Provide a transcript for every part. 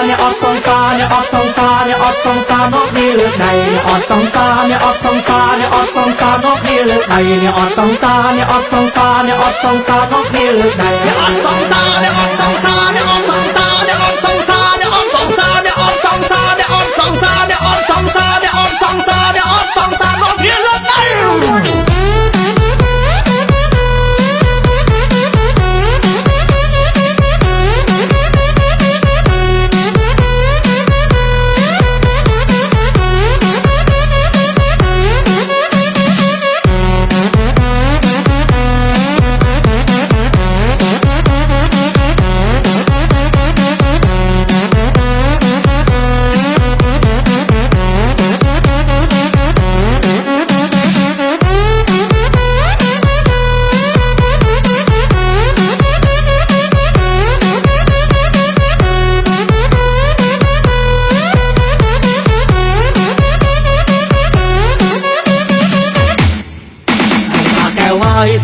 អ្នកអត់សងសាអ្នកអត់សងសាអ្នកអត់សងសានោះវាលើកដៃអ្នកអត់សងសាអ្នកអត់សងសាអ្នកអត់សងសានោះវាលើកដៃអ្នកអត់សងសាអ្នកអត់សងសាអ្នកអត់សងសានោះវាលើកដៃអ្នកអត់សងសាអ្នកអត់សងសាអ្នកអត់សងសាអ្នកអត់សងសាអ្នកអត់សងសាអ្នកអត់សងសាអ្នកអត់សងសាអ្នកអត់សងសាអ្នកអត់សងសាអ្នកអត់សងសានោះវាលើកដៃ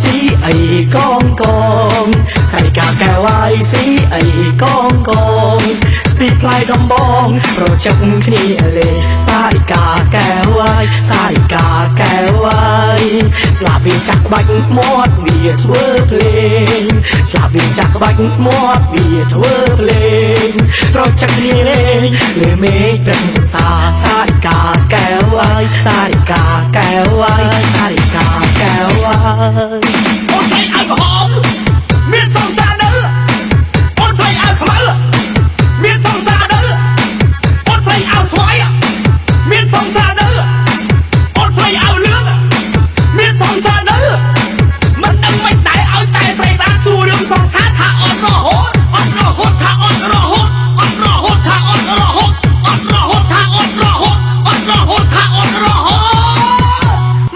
สีไอ้กองกองใส่กาแก้วไอ้สีไอ้กองกองสีพลายดอมบองโปรจักคณีเลยใส่กาแก้วไอ้ใส่กาแก้วไอ้สลาบีจักบักมอดเบียดเวอร์เพลงสลาบีจักบักมอดเบียดเวอร์เพลงโปรจักคณีเลยเลยเมฆเป็นสาใส่กาแก้วไอ้ใส่กาแก้วไอ้ใส่กาแก้วไอ้អូនស្រីអើក្រហមមានសង្សារនៅអូនស្រីអើខ្មៅមានសង្សារនៅអូនស្រីអើស្វាយមានសង្សារនៅអូនស្រីអើលឿងមានសង្សារនៅមិនដឹងមិនដែរឲ្យតែស្រីស្អាតសួររឿងសង្សារថាអត់រហូតអត់រហូតថាអត់រហូតអត់រហូតថាអត់រហូតអត់រហូតថាអត់រហូតអត់រហូតថាអត់រហូត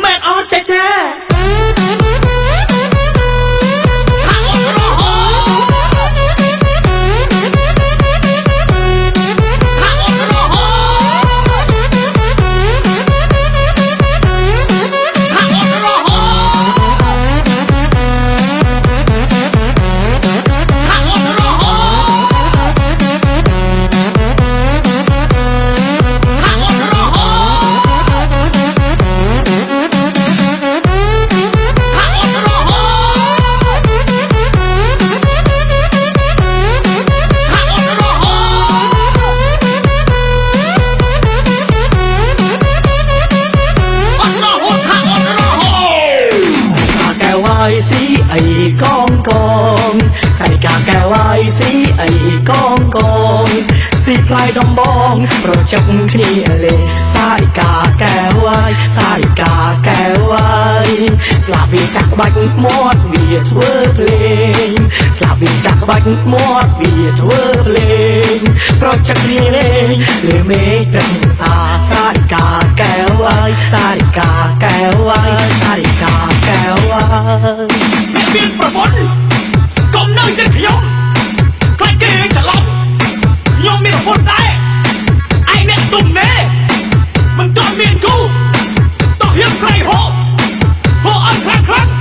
មែនអត់ចាចាสีไอ้กองกองใส่กาแก้วไอ้สีไอ้กองกองสีพลายดอมบองโปรจักคณีเลยใส่กาแก้วไอ้ใส่กาแก้วไอ้สลาบีจักบักมอดเบียดเวอร์เพลงสลาบีจักบักมอดเบียดเวอร์เพลงโปรจักคณีเลยเลยเมฆเป็นสาใส่กาแก้วไอ้ใส่กาแก้วไอ้ใส่กาแก้วไอ้មានប្រពន្ធកុំនៅចិត្តខ្ញុំខ្លាចគេច្រឡំខ្ញុំមានប្រពន្ធដែរឯងអ្នកទុំណែមិនទាន់មានគូតោះហ៊ានក្រៃហោអត់ខ្លាំង